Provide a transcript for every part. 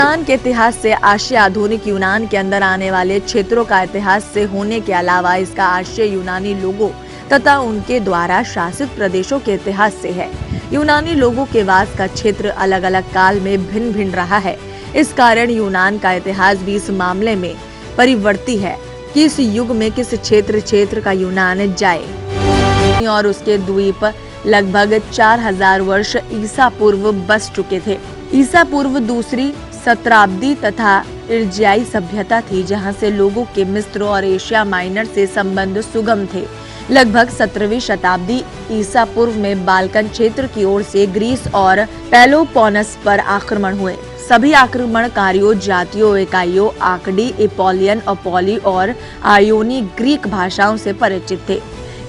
यूनान के इतिहास से आशय आधुनिक यूनान के अंदर आने वाले क्षेत्रों का इतिहास से होने के अलावा इसका आशय यूनानी लोगों तथा उनके द्वारा शासित प्रदेशों के इतिहास से है। यूनानी लोगों के वास का क्षेत्र अलग अलग काल में भिन्न भिन्न रहा है। इस कारण यूनान का इतिहास भी इस मामले में परिवर्ती है कि इस युग में किस क्षेत्र का यूनान जाए और उसके द्वीप लगभग 4000 वर्ष ईसा पूर्व बस चुके थे। ईसा पूर्व दूसरी शताब्दी तथा इर्जियाई सभ्यता थी, जहां से लोगों के मिस्र और एशिया माइनर से संबंध सुगम थे। लगभग 17वीं शताब्दी ईसा पूर्व में बाल्कन क्षेत्र की ओर से ग्रीस और पेलोपोनस पर आक्रमण हुए। सभी आक्रमणकारियों जातियों इकाइयों आकडी, एपोलियन, अपोली और आयोनी ग्रीक भाषाओं से परिचित थे।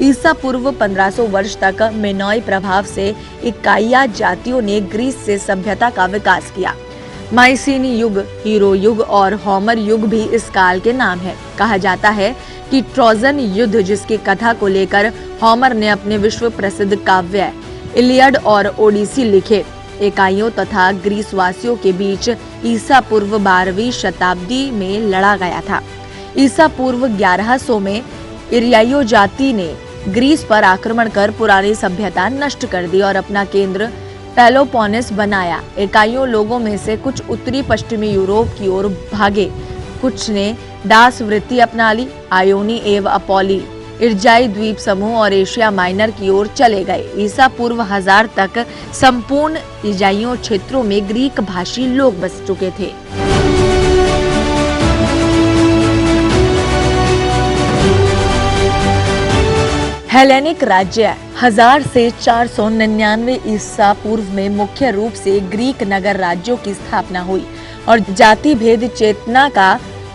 ईसा पूर्व 1500 वर्ष तक मेनोई प्रभाव से इकाइया जातियों ने ग्रीस से सभ्यता का विकास किया। माइसीनी युग, हीरो युग और होमर युग भी इस काल के नाम है। कहा जाता है कि ट्रोजन युद्ध, जिसकी कथा को लेकर होमर ने अपने विश्व प्रसिद्ध काव्य इलियड और ओडिसी लिखे, इकाइयों तथा ग्रीस वासियों के बीच ईसा पूर्व 12वीं शताब्दी में लड़ा गया था। ईसा पूर्व 1100 में इरियाई जाति ने ग्रीस पर आक्रमण कर पुरानी सभ्यता नष्ट कर दी और अपना केंद्र पेलोपोनेस बनाया। इकाइयों लोगों में से कुछ उत्तरी पश्चिमी यूरोप की ओर भागे, कुछ ने दास वृत्ति अपना ली। आयोनी एवं अपोली इर्जाई द्वीप समूह और एशिया माइनर की ओर चले गए। ईसा पूर्व 1000 तक संपूर्ण इजाइयों क्षेत्रों में ग्रीक भाषी लोग बस चुके थे। हेलेनिक राज्य 1000 से 499 ईसा पूर्व में मुख्य रूप से ग्रीक नगर राज्यों की स्थापना हुई और जाति भेद चेतना का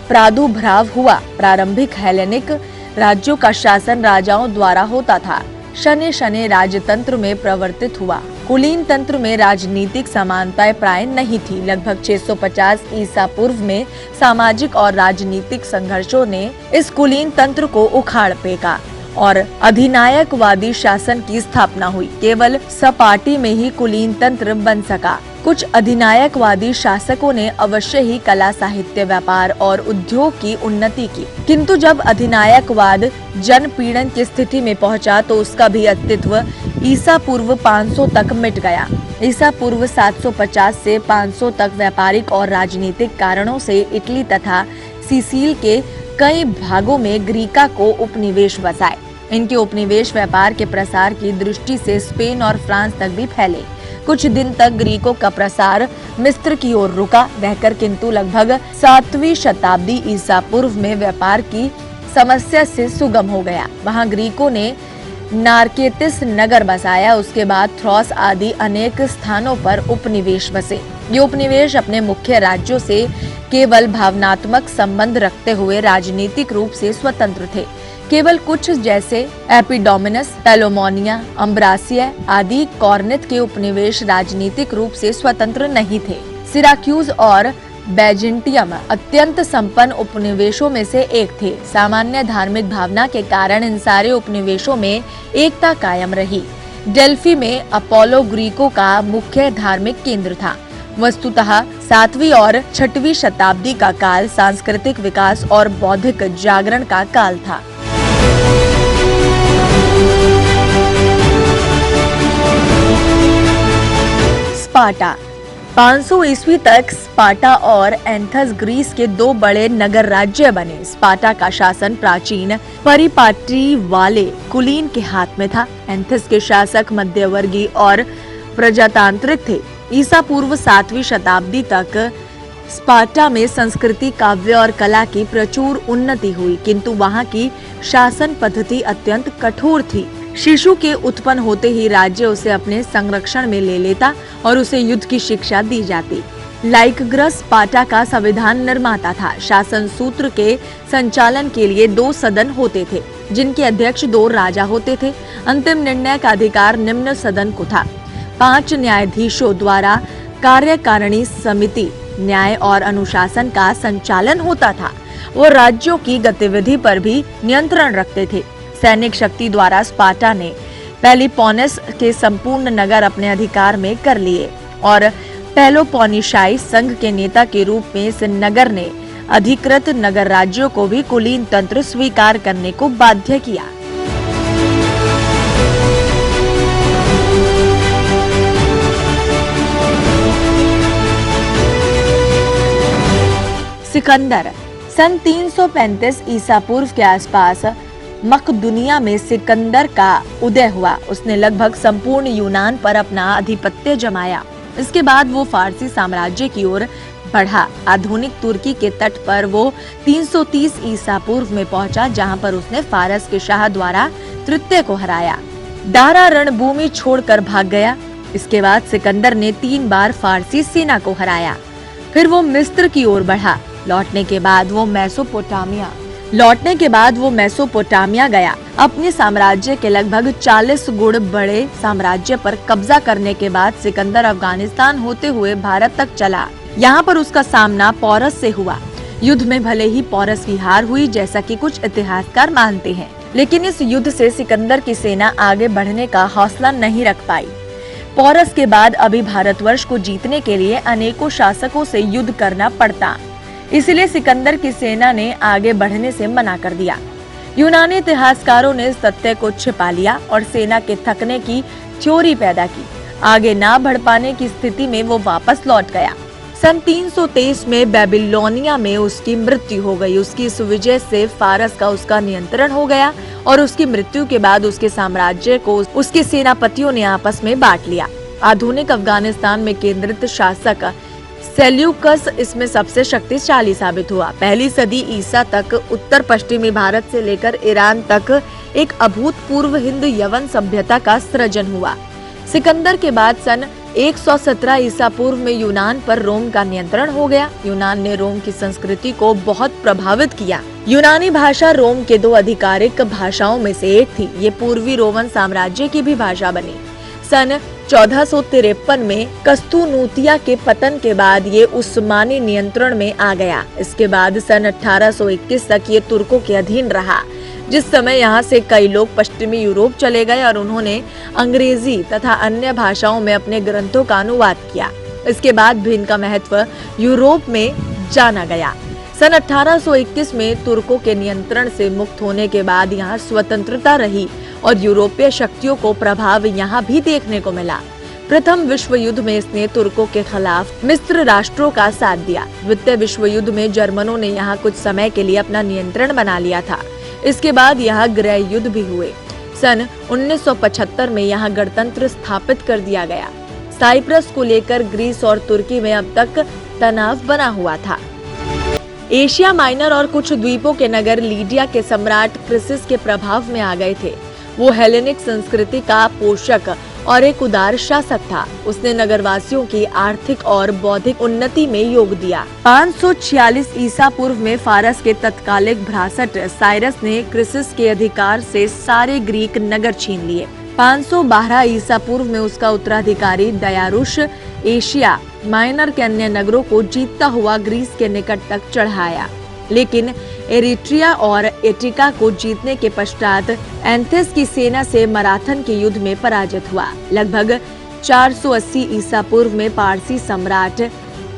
प्रादुर्भाव हुआ। प्रारंभिक हेलेनिक राज्यों का शासन राजाओं द्वारा होता था। शने शने राजतंत्र में परिवर्तित हुआ। कुलीन तंत्र में राजनीतिक समानताएं प्राय नहीं थी। लगभग 650 ईसा पूर्व में सामाजिक और राजनीतिक संघर्षों ने इस कुलीन तंत्र को उखाड़ फेंका और अधिनायकवादी शासन की स्थापना हुई। केवल सपाटी में ही कुलीन तंत्र बन सका। कुछ अधिनायकवादी शासकों ने अवश्य ही कला, साहित्य, व्यापार और उद्योग की उन्नति की, किंतु जब अधिनायकवाद जनपीड़न की स्थिति में पहुंचा तो उसका भी अस्तित्व ईसा पूर्व 500 तक मिट गया। ईसा पूर्व 750 से 500 तक व्यापारिक और राजनीतिक कारणों से इटली तथा सिसिल के कई भागों में ग्रीका को उपनिवेश बसाए। इनके उपनिवेश व्यापार के प्रसार की दृष्टि से स्पेन और फ्रांस तक भी फैले। कुछ दिन तक ग्रीकों का प्रसार मिस्र की ओर रुका रहकर, किंतु लगभग 7वीं शताब्दी ईसा पूर्व में व्यापार की समस्या से सुगम हो गया। वहां ग्रीकों ने नारकेतिस नगर बसाया। उसके बाद थ्रोस आदि अनेक स्थानों पर उपनिवेश बसे। ये उपनिवेश अपने मुख्य राज्यों से केवल भावनात्मक संबंध रखते हुए राजनीतिक रूप से स्वतंत्र थे। केवल कुछ जैसे एपिडोमिनस, पेलोमोनिया, अम्ब्रासिया आदि कॉर्निथ के उपनिवेश राजनीतिक रूप से स्वतंत्र नहीं थे। सिराक्यूज और बैजेंटियम अत्यंत संपन्न उपनिवेशों में से एक थे। सामान्य धार्मिक भावना के कारण इन सारे उपनिवेशों में एकता कायम रही। डेल्फी में अपोलो ग्रीकों का मुख्य धार्मिक केंद्र था। वस्तुतः 7वीं और 6वीं शताब्दी का काल सांस्कृतिक विकास और बौद्धिक जागरण का काल था। स्पार्टा 500 ईस्वी तक स्पार्टा और एथेंस ग्रीस के दो बड़े नगर राज्य बने। स्पार्टा का शासन प्राचीन परिपाटी वाले कुलीन के हाथ में था। एथेंस के शासक मध्यवर्गीय और प्रजातांत्रिक थे। ईसा पूर्व 7वीं शताब्दी तक स्पार्टा में संस्कृति, काव्य और कला की प्रचुर उन्नति हुई, किंतु वहां की शासन पद्धति अत्यंत कठोर थी। शिशु के उत्पन्न होते ही राज्य उसे अपने संरक्षण में ले लेता और उसे युद्ध की शिक्षा दी जाती। लाइकग्रस स्पार्टा का संविधान निर्माता था। शासन सूत्र के संचालन के लिए 2 सदन होते थे, जिनके अध्यक्ष 2 राजा होते थे। अंतिम निर्णय का अधिकार निम्न सदन को था। 5 न्यायाधीशों द्वारा कार्यकारिणी समिति न्याय और अनुशासन का संचालन होता था। वो राज्यों की गतिविधि पर भी नियंत्रण रखते थे। सैनिक शक्ति द्वारा स्पार्टा ने पेलोपोनेस के संपूर्ण नगर अपने अधिकार में कर लिए और पेलोपोनेशियाई संघ के नेता के रूप में इस नगर ने अधिकृत नगर राज्यों को भी कुलीन तंत्र स्वीकार करने को बाध्य किया। सिकंदर सन 335 ईसा पूर्व के आसपास मकदुनिया में सिकंदर का उदय हुआ। उसने लगभग संपूर्ण यूनान पर अपना आधिपत्य जमाया। इसके बाद वो फारसी साम्राज्य की ओर बढ़ा। आधुनिक तुर्की के तट पर वो 330 ईसा पूर्व में पहुंचा, जहां पर उसने फारस के शाह द्वारा तृतीय को हराया। दारा रणभूमि छोड़कर भाग गया। इसके बाद सिकंदर ने 3 बार फारसी सेना को हराया। फिर वो मिस्र की ओर बढ़ा। लौटने के बाद वो मेसोपोटामिया गया। अपने साम्राज्य के लगभग 40 गुण बड़े साम्राज्य पर कब्जा करने के बाद सिकंदर अफगानिस्तान होते हुए भारत तक चला। यहाँ पर उसका सामना पोरस से हुआ। युद्ध में भले ही पोरस की हार हुई, जैसा कि कुछ इतिहासकार मानते हैं, लेकिन इस युद्ध से सिकंदर की सेना आगे बढ़ने का हौसला नहीं रख पाई। पोरस के बाद अभी भारतवर्ष को जीतने के लिए अनेकों शासकों से युद्ध करना पड़ता, इसलिए सिकंदर की सेना ने आगे बढ़ने से मना कर दिया। यूनानी इतिहासकारों ने सत्य को छिपा लिया और सेना के थकने की थ्योरी पैदा की। आगे ना बढ़ पाने की स्थिति में वो वापस लौट गया। सन 323 में बेबीलोनिया में उसकी मृत्यु हो गई। उसकी इस विजय से फारस का उसका नियंत्रण हो गया और उसकी मृत्यु के बाद उसके साम्राज्य को उसके सेनापतियों ने आपस में बांट लिया। आधुनिक अफगानिस्तान में केंद्रित शासक सेल्यूकस इसमें सबसे शक्तिशाली साबित हुआ। पहली सदी ईसा तक उत्तर पश्चिमी भारत से लेकर ईरान तक एक अभूतपूर्व हिंद यवन सभ्यता का सृजन हुआ। सिकंदर के बाद सन 117 ईसा पूर्व में यूनान पर रोम का नियंत्रण हो गया। यूनान ने रोम की संस्कृति को बहुत प्रभावित किया। यूनानी भाषा रोम के 2 आधिकारिक भाषाओं में से एक थी। ये पूर्वी रोमन साम्राज्य की भी भाषा बनी। सन 1453 में कस्तूनुतिया के पतन के बाद ये उस्मानी नियंत्रण में आ गया। इसके बाद सन 1821 तक ये तुर्कों के अधीन रहा, जिस समय यहाँ से कई लोग पश्चिमी यूरोप चले गए और उन्होंने अंग्रेजी तथा अन्य भाषाओं में अपने ग्रंथों का अनुवाद किया। इसके बाद भी इनका महत्व यूरोप में जाना गया। सन 1821 में तुर्कों के नियंत्रण से मुक्त होने के बाद यहाँ स्वतंत्रता रही और यूरोपीय शक्तियों को प्रभाव यहाँ भी देखने को मिला। प्रथम विश्व युद्ध में इसने तुर्कों के खिलाफ मिस्र राष्ट्रों का साथ दिया। द्वितीय विश्व युद्ध में जर्मनों ने यहाँ कुछ समय के लिए अपना नियंत्रण बना लिया था। इसके बाद यहाँ गृह युद्ध भी हुए। सन 1975 में यहाँ गणतंत्र स्थापित कर दिया गया। साइप्रस को लेकर ग्रीस और तुर्की में अब तक तनाव बना हुआ था। एशिया माइनर और कुछ द्वीपों के नगर लीडिया के सम्राट क्रिसिस के प्रभाव में आ गए थे। वो हेलेनिक संस्कृति का पोषक और एक उदार शासक था। उसने नगरवासियों की आर्थिक और बौद्धिक उन्नति में योग दिया। 546 ईसा पूर्व में फारस के तत्कालिक भ्रासट साइरस ने क्रिसिस के अधिकार से सारे ग्रीक नगर छीन लिए। 512 ईसा पूर्व में उसका उत्तराधिकारी दयारुश एशिया माइनर के अन्य नगरों को जीतता हुआ ग्रीस के निकट तक चढ़ाया, लेकिन एरिट्रिया और एटिका को जीतने के पश्चात एंथेस की सेना से मराथन के युद्ध में पराजित हुआ। लगभग 480 ईसा पूर्व में पारसी सम्राट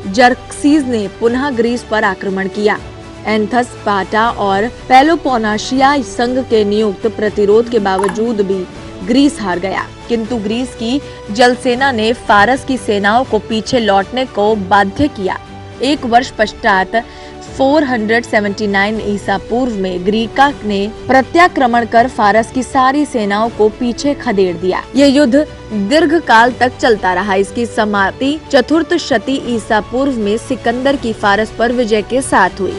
जर्क्सीज ने पुनः ग्रीस पर आक्रमण किया। एंथस, स्पार्टा और पेलोपोनेशिया संघ के नियुक्त प्रतिरोध के बावजूद भी ग्रीस हार गया, किंतु ग्रीस की जल सेना ने फारस की सेनाओं को पीछे लौटने को बाध्य किया। एक वर्ष पश्चात 479 ईसा पूर्व में ग्रीका ने प्रत्याक्रमण कर फारस की सारी सेनाओं को पीछे खदेड़ दिया। यह युद्ध दीर्घ काल तक चलता रहा। इसकी समाप्ति चतुर्थ शती ईसा पूर्व में सिकंदर की फारस पर विजय के साथ हुई।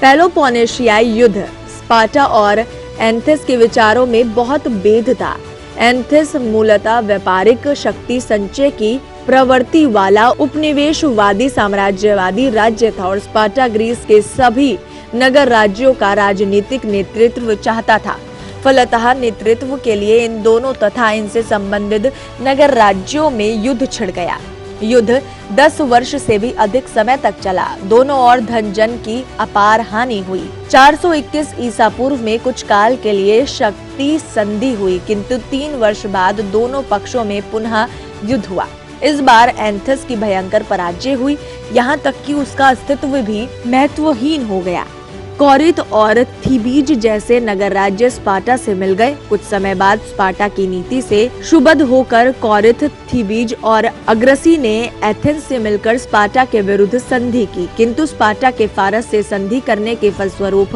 पेलोपोनेशियाई युद्ध स्पार्टा और एंथेस के विचारों में बहुत भेद था। एंथेस मूलतः व्यापारिक शक्ति संचय की प्रवृत्ति वाला उपनिवेशवादी साम्राज्यवादी राज्य था और स्पार्टा ग्रीस के सभी नगर राज्यों का राजनीतिक नेतृत्व चाहता था। फलतः नेतृत्व के लिए इन दोनों तथा इनसे संबंधित नगर राज्यों में युद्ध छिड़ गया। युद्ध 10 वर्ष से भी अधिक समय तक चला। दोनों ओर धन जन की अपार हानि हुई। 421 ईसा पूर्व में कुछ काल के लिए शक्ति संधि हुई, किंतु 3 वर्ष बाद दोनों पक्षों में पुनः युद्ध हुआ। इस बार एथेंस की भयंकर पराजय हुई, यहाँ तक कि उसका अस्तित्व भी महत्वहीन हो गया। कोरिन्थ और थीबीज जैसे नगर राज्य स्पार्टा से मिल गए। कुछ समय बाद स्पार्टा की नीति से क्षुब्ध होकर कोरिन्थ, थीबीज और अग्रसी ने एथेंस से मिलकर स्पार्टा के विरुद्ध संधि की, किंतु स्पार्टा के फारस से संधि करने के फलस्वरूप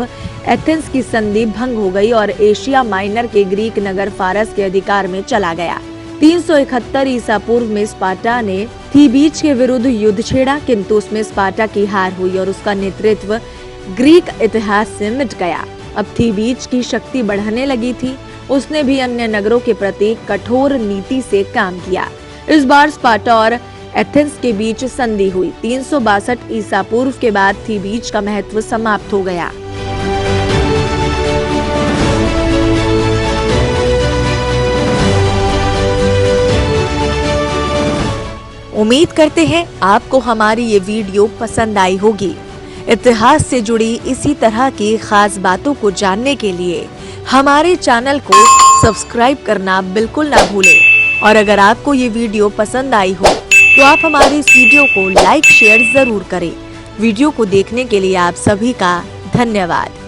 एथेंस की संधि भंग हो गई और एशिया माइनर के ग्रीक नगर फारस के अधिकार में चला गया। 371 ईसा पूर्व में स्पार्टा ने थीबीज के विरुद्ध युद्ध छेड़ा, किंतु उसमें स्पार्टा की हार हुई और उसका नेतृत्व ग्रीक इतिहास से मिट गया। अब थीबीज की शक्ति बढ़ने लगी थी, उसने भी अन्य नगरों के प्रति कठोर नीति से काम किया। इस बार स्पार्टा और एथेंस के बीच संधि हुई। 362 ईसा पूर्व के बाद थीबीज का महत्व समाप्त हो गया। उम्मीद करते हैं आपको हमारी ये वीडियो पसंद आई होगी। इतिहास से जुड़ी इसी तरह की खास बातों को जानने के लिए हमारे चैनल को सब्सक्राइब करना बिल्कुल ना भूलें। और अगर आपको ये वीडियो पसंद आई हो तो आप हमारी इस वीडियो को लाइक शेयर जरूर करें। वीडियो को देखने के लिए आप सभी का धन्यवाद।